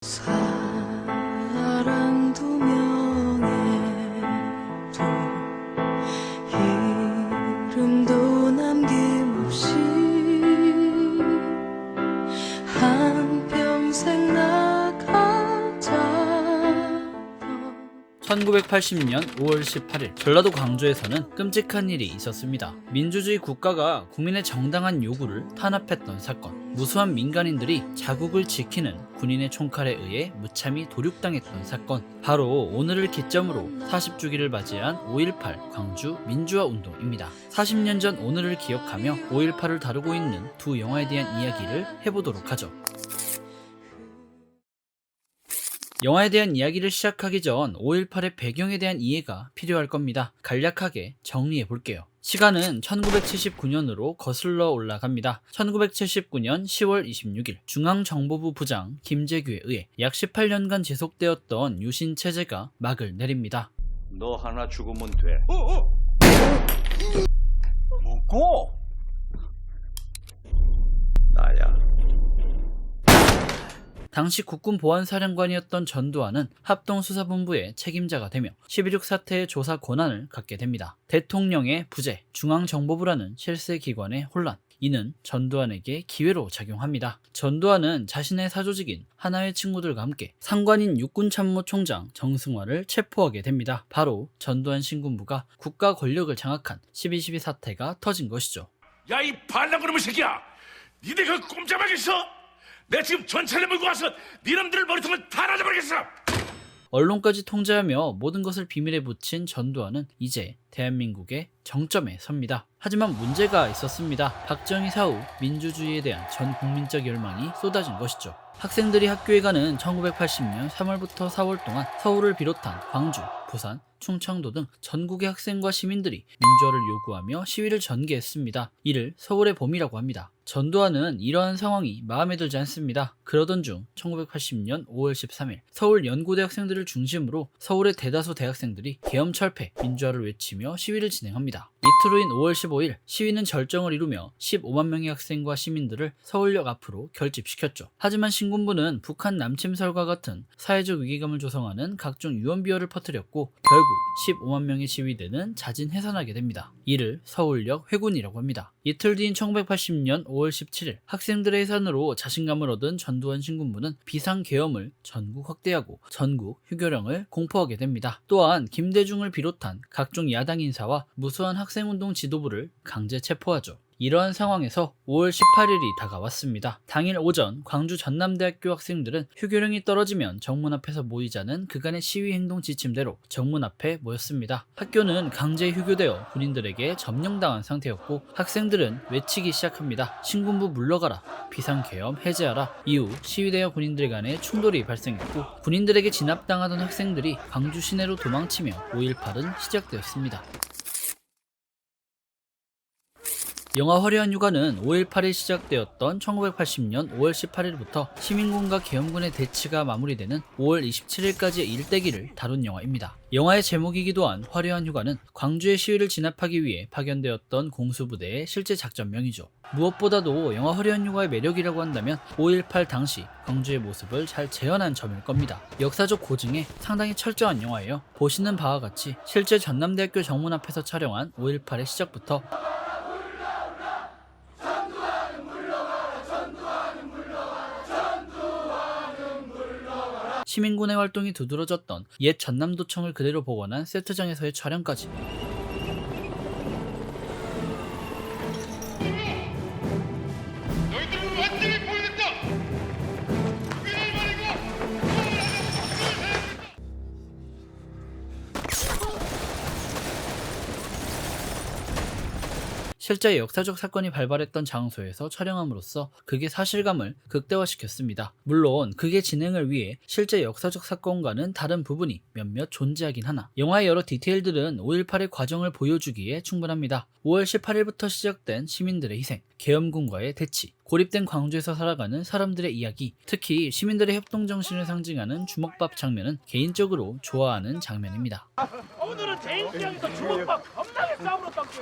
사랑도 명예도 이름도 남김없이 한평생 나가자던 1980년 5월 18일 전라도 광주에서는 끔찍한 일이 있었습니다. 민주주의 국가가 국민의 정당한 요구를 탄압했던 사건. 무수한 민간인들이 자국을 지키는 군인의 총칼에 의해 무참히 도륙당했던 사건. 바로 오늘을 기점으로 40주기를 맞이한 5.18 광주 민주화 운동입니다. 40년 전 오늘을 기억하며 5.18을 다루고 있는 두 영화에 대한 이야기를 해보도록 하죠. 영화에 대한 이야기를 시작하기 전 5.18의 배경에 대한 이해가 필요할 겁니다. 간략하게 정리해 볼게요. 시간은 1979년으로 거슬러 올라갑니다. 1979년 10월 26일 중앙정보부 부장 김재규에 의해 약 18년간 지속되었던 유신 체제가 막을 내립니다. 너 하나 죽으면 돼. 뭐고? 나야. 당시 국군보안사령관이었던 전두환은 합동수사본부의 책임자가 되며 11.6 사태의 조사 권한을 갖게 됩니다. 대통령의 부재, 중앙정보부라는 실세기관의 혼란, 이는 전두환에게 기회로 작용합니다. 전두환은 자신의 사조직인 하나회 친구들과 함께 상관인 육군참모총장 정승화를 체포하게 됩니다. 바로 전두환 신군부가 국가 권력을 장악한 12.12 사태가 터진 것이죠. 야, 이 반란그놈의 새끼야! 니네 그 꼼짝하겠어? 내가 지금 전차를 몰고 와서 니놈들 머리통을 다 날려버리겠어! 언론까지 통제하며 모든 것을 비밀에 붙인 전두환은 이제 대한민국의 정점에 섭니다. 하지만 문제가 있었습니다. 박정희 사후 민주주의에 대한 전 국민적 열망이 쏟아진 것이죠. 학생들이 학교에 가는 1980년 3월부터 4월 동안 서울을 비롯한 광주, 부산, 충청도 등 전국의 학생과 시민들이 민주화를 요구하며 시위를 전개했습니다. 이를 서울의 봄이라고 합니다. 전두환은 이러한 상황이 마음에 들지 않습니다. 그러던 중 1980년 5월 13일 서울 연고대 학생들을 중심으로 서울의 대다수 대학생들이 계엄철폐, 민주화를 외치며 시위를 진행합니다. 이틀 후인 5월 15일 시위는 절정을 이루며 15만 명의 학생과 시민들을 서울역 앞으로 결집시켰죠. 하지만 신군부는 북한 남침설과 같은 사회적 위기감을 조성하는 각종 유언비어를 퍼뜨렸고 결국 15만 명의 시위대는 자진해산하게 됩니다. 이를 서울역 회군이라고 합니다. 이틀 뒤인 1980년 5월 17일 학생들의 해산으로 자신감을 얻은 전두환 신군부는 비상계엄을 전국 확대하고 전국 휴교령을 공포하게 됩니다. 또한 김대중을 비롯한 각종 야당 인사와 무수한 학생운동 지도부를 강제 체포하죠. 이러한 상황에서 5월 18일이 다가왔습니다. 당일 오전 광주 전남대학교 학생들은 휴교령이 떨어지면 정문 앞에서 모이자는 그간의 시위행동 지침대로 정문 앞에 모였습니다. 학교는 강제 휴교되어 군인들에게 점령당한 상태였고 학생들은 외치기 시작합니다. 신군부 물러가라, 비상계엄 해제하라. 이후 시위대와 군인들 간의 충돌이 발생했고 군인들에게 진압당하던 학생들이 광주 시내로 도망치며 5.18은 시작되었습니다. 영화 화려한 휴가는 5.18이 시작되었던 1980년 5월 18일부터 시민군과 계엄군의 대치가 마무리되는 5월 27일까지의 일대기를 다룬 영화입니다. 영화의 제목이기도 한 화려한 휴가는 광주의 시위를 진압하기 위해 파견되었던 공수부대의 실제 작전명이죠. 무엇보다도 영화 화려한 휴가의 매력이라고 한다면 5.18 당시 광주의 모습을 잘 재현한 점일 겁니다. 역사적 고증에 상당히 철저한 영화예요. 보시는 바와 같이 실제 전남대학교 정문 앞에서 촬영한 5.18의 시작부터 시민군의 활동이 두드러졌던 옛 전남도청을 그대로 복원한 세트장에서의 촬영까지 너희들은 완전히 보여줬다! 위를 버리고 실제 역사적 사건이 발발했던 장소에서 촬영함으로써 그게 사실감을 극대화시켰습니다. 물론 그게 진행을 위해 실제 역사적 사건과는 다른 부분이 몇몇 존재하긴 하나 영화의 여러 디테일들은 5.18의 과정을 보여주기에 충분합니다. 5월 18일부터 시작된 시민들의 희생, 계엄군과의 대치, 고립된 광주에서 살아가는 사람들의 이야기, 특히 시민들의 협동정신을 상징하는 주먹밥 장면은 개인적으로 좋아하는 장면입니다. 오늘은 대인기장에서 주먹밥 겁나게 싸움으로밖에.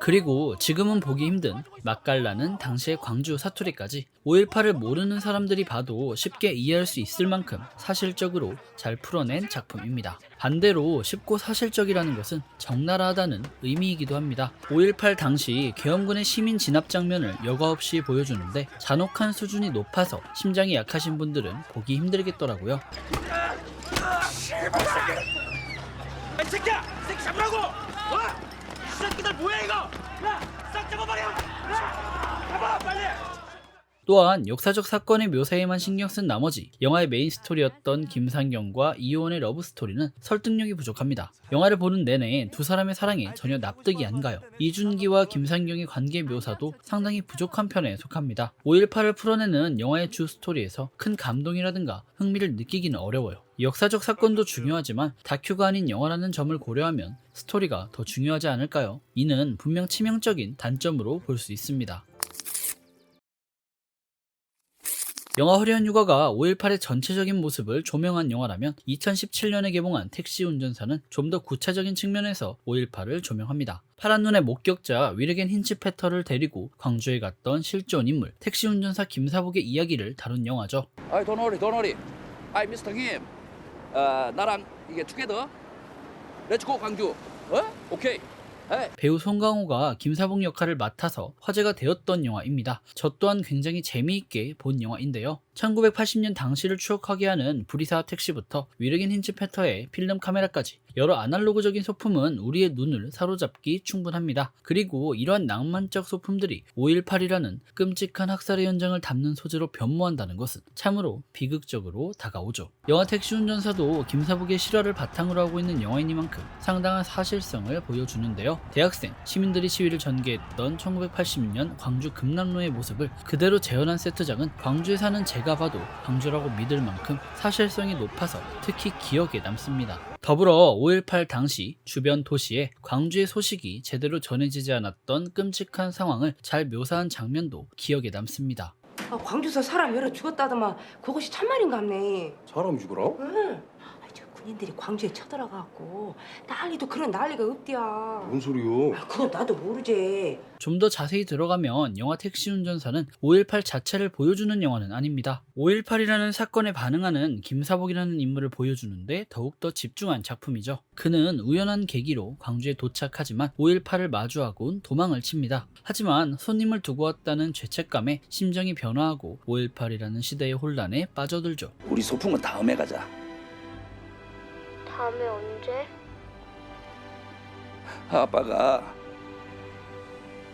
그리고 지금은 보기 힘든 맛깔나는 당시의 광주 사투리까지 5.18을 모르는 사람들이 봐도 쉽게 이해할 수 있을 만큼 사실적으로 잘 풀어낸 작품입니다. 반대로 쉽고 사실적이라는 것은 적나라하다는 의미이기도 합니다. 5.18 당시 계엄군의 시민 진압 장면을 여과 없이 보여주는데 잔혹한 수준이 높아서 심장이 약하신 분들은 보기 힘들겠더라고요. 이 새끼야! 이 새끼 잡으라고! 이 새끼들 뭐야 이거! 야! 싹 잡아버려! 잡아 빨리! 또한 역사적 사건의 묘사에만 신경 쓴 나머지 영화의 메인 스토리였던 김상경과 이효원의 러브스토리는 설득력이 부족합니다. 영화를 보는 내내 두 사람의 사랑에 전혀 납득이 안 가요. 이준기와 김상경의 관계 묘사도 상당히 부족한 편에 속합니다. 5.18을 풀어내는 영화의 주 스토리에서 큰 감동이라든가 흥미를 느끼기는 어려워요. 역사적 사건도 중요하지만 다큐가 아닌 영화라는 점을 고려하면 스토리가 더 중요하지 않을까요? 이는 분명 치명적인 단점으로 볼 수 있습니다. 영화 화려한 휴가가 5.18의 전체적인 모습을 조명한 영화라면 2017년에 개봉한 택시 운전사는 좀 더 구체적인 측면에서 5.18을 조명합니다. 파란 눈의 목격자 위르겐 힌치페터를 데리고 광주에 갔던 실존 인물 택시 운전사 김사복의 이야기를 다룬 영화죠. 아이 don't worry. 아이 미스터 김 나랑 이게 투게더 렛츠고 광주 오케이. 배우 송강호가 김사복 역할을 맡아서 화제가 되었던 영화입니다. 저 또한 굉장히 재미있게 본 영화인데요. 1980년 당시를 추억하게 하는 불의사 택시부터 위르겐 힌치페터의 필름 카메라까지 여러 아날로그적인 소품은 우리의 눈을 사로잡기 충분합니다. 그리고 이러한 낭만적 소품들이 5.18이라는 끔찍한 학살의 현장을 담는 소재로 변모한다는 것은 참으로 비극적으로 다가오죠. 영화 택시 운전사도 김사복의 실화를 바탕으로 하고 있는 영화이니만큼 상당한 사실성을 보여주는데요. 대학생, 시민들이 시위를 전개했던 1980년 광주 금남로의 모습을 그대로 재현한 세트장은 광주에 사는 제가 봐도 광주라고 믿을 만큼 사실성이 높아서 특히 기억에 남습니다. 더불어 5.18 당시 주변 도시에 광주의 소식이 제대로 전해지지 않았던 끔찍한 상황을 잘 묘사한 장면도 기억에 남습니다. 광주서 사람 여러 죽었다더만 그것이 참말인갑네. 사람 죽으라? 응. 저 군인들이 광주에 쳐들어가고 난리도 그런 난리가 없디야. 뭔 소리요? 그건 나도 모르지. 좀 더 자세히 들어가면 영화 택시 운전사는 5.18 자체를 보여주는 영화는 아닙니다. 5.18이라는 사건에 반응하는 김사복이라는 인물을 보여주는데 더욱더 집중한 작품이죠. 그는 우연한 계기로 광주에 도착하지만 5.18을 마주하곤 도망을 칩니다. 하지만 손님을 두고 왔다는 죄책감에 심정이 변화하고 5.18이라는 시대의 혼란에 빠져들죠. 우리 소풍은 다음에 가자. 다음에 언제? 아빠가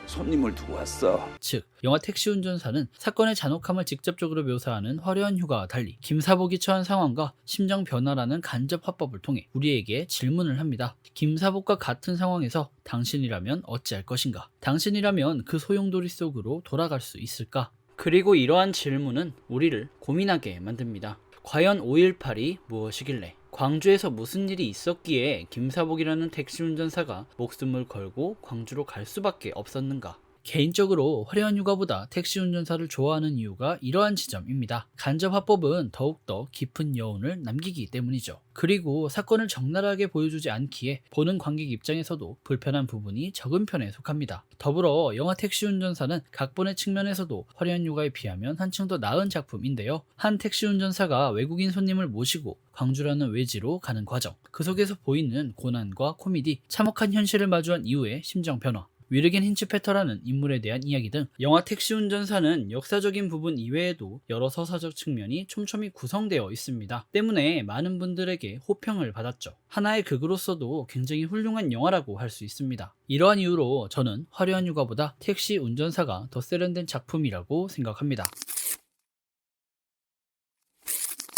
손님을 두고 왔어. 즉, 영화 택시 운전사는 사건의 잔혹함을 직접적으로 묘사하는 화려한 휴가와 달리 김사복이 처한 상황과 심정 변화라는 간접 화법을 통해 우리에게 질문을 합니다. 김사복과 같은 상황에서 당신이라면 어찌할 것인가? 당신이라면 그 소용돌이 속으로 돌아갈 수 있을까? 그리고 이러한 질문은 우리를 고민하게 만듭니다. 과연 5.18이 무엇이길래? 광주에서 무슨 일이 있었기에 김사복이라는 택시 운전사가 목숨을 걸고 광주로 갈 수밖에 없었는가? 개인적으로 화려한 휴가보다 택시 운전사를 좋아하는 이유가 이러한 지점입니다. 간접 화법은 더욱더 깊은 여운을 남기기 때문이죠. 그리고 사건을 적나라하게 보여주지 않기에 보는 관객 입장에서도 불편한 부분이 적은 편에 속합니다. 더불어 영화 택시 운전사는 각본의 측면에서도 화려한 휴가에 비하면 한층 더 나은 작품인데요. 한 택시 운전사가 외국인 손님을 모시고 광주라는 외지로 가는 과정, 그 속에서 보이는 고난과 코미디, 참혹한 현실을 마주한 이후의 심정 변화, 위르겐 힌치페터라는 인물에 대한 이야기 등 영화 택시 운전사는 역사적인 부분 이외에도 여러 서사적 측면이 촘촘히 구성되어 있습니다. 때문에 많은 분들에게 호평을 받았죠. 하나의 극으로서도 굉장히 훌륭한 영화라고 할 수 있습니다. 이러한 이유로 저는 화려한 휴가보다 택시 운전사가 더 세련된 작품이라고 생각합니다.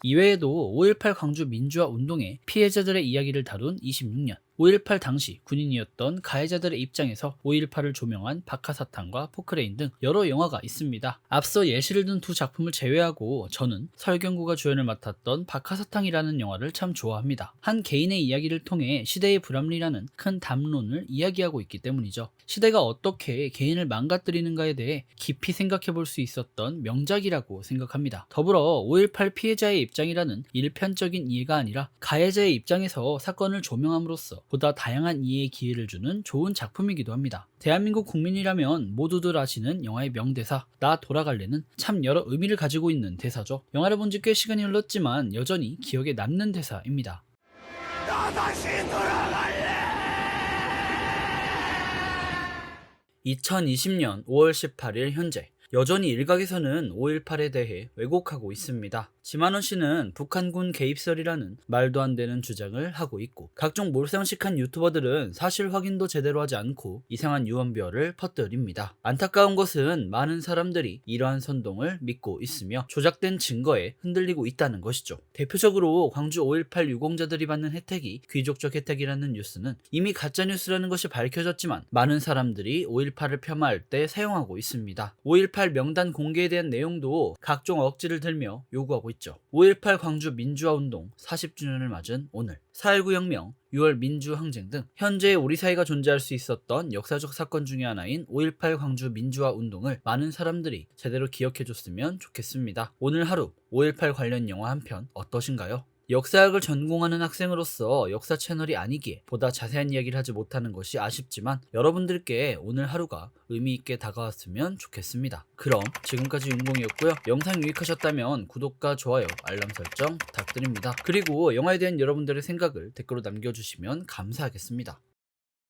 이외에도 5.18 광주 민주화 운동의 피해자들의 이야기를 다룬 26년, 5.18 당시 군인이었던 가해자들의 입장에서 5.18을 조명한 박하사탕과 포크레인 등 여러 영화가 있습니다. 앞서 예시를 든 두 작품을 제외하고 저는 설경구가 주연을 맡았던 박하사탕이라는 영화를 참 좋아합니다. 한 개인의 이야기를 통해 시대의 불합리라는 큰 담론을 이야기하고 있기 때문이죠. 시대가 어떻게 개인을 망가뜨리는가에 대해 깊이 생각해 볼 수 있었던 명작이라고 생각합니다. 더불어 5.18 피해자의 입장이라는 일편적인 이해가 아니라 가해자의 입장에서 사건을 조명함으로써 보다 다양한 이해의 기회를 주는 좋은 작품이기도 합니다. 대한민국 국민이라면 모두들 아시는 영화의 명대사 나 돌아갈래는 참 여러 의미를 가지고 있는 대사죠. 영화를 본 지 꽤 시간이 흘렀지만 여전히 기억에 남는 대사입니다. 나 다시 돌아갈래. 2020년 5월 18일 현재 여전히 일각에서는 5.18에 대해 왜곡하고 있습니다. 지만원 씨는 북한군 개입설이라는 말도 안 되는 주장을 하고 있고 각종 몰상식한 유튜버들은 사실 확인도 제대로 하지 않고 이상한 유언비어를 퍼뜨립니다. 안타까운 것은 많은 사람들이 이러한 선동을 믿고 있으며 조작된 증거에 흔들리고 있다는 것이죠. 대표적으로 광주 5.18 유공자들이 받는 혜택이 귀족적 혜택이라는 뉴스는 이미 가짜뉴스라는 것이 밝혀졌지만 많은 사람들이 5.18을 폄하할 때 사용하고 있습니다. 5.18 명단 공개에 대한 내용도 각종 억지를 들며 요구하고 있죠. 5.18 광주 민주화운동 40주년을 맞은 오늘 4.19 혁명, 6월 민주항쟁 등 현재 우리 사회가 존재할 수 있었던 역사적 사건 중에 하나인 5.18 광주 민주화운동을 많은 사람들이 제대로 기억해줬으면 좋겠습니다. 오늘 하루 5.18 관련 영화 한 편 어떠신가요? 역사학을 전공하는 학생으로서 역사 채널이 아니기에 보다 자세한 이야기를 하지 못하는 것이 아쉽지만 여러분들께 오늘 하루가 의미있게 다가왔으면 좋겠습니다. 그럼 지금까지 윤공이었고요. 영상 유익하셨다면 구독과 좋아요, 알람 설정 부탁드립니다. 그리고 영화에 대한 여러분들의 생각을 댓글로 남겨주시면 감사하겠습니다.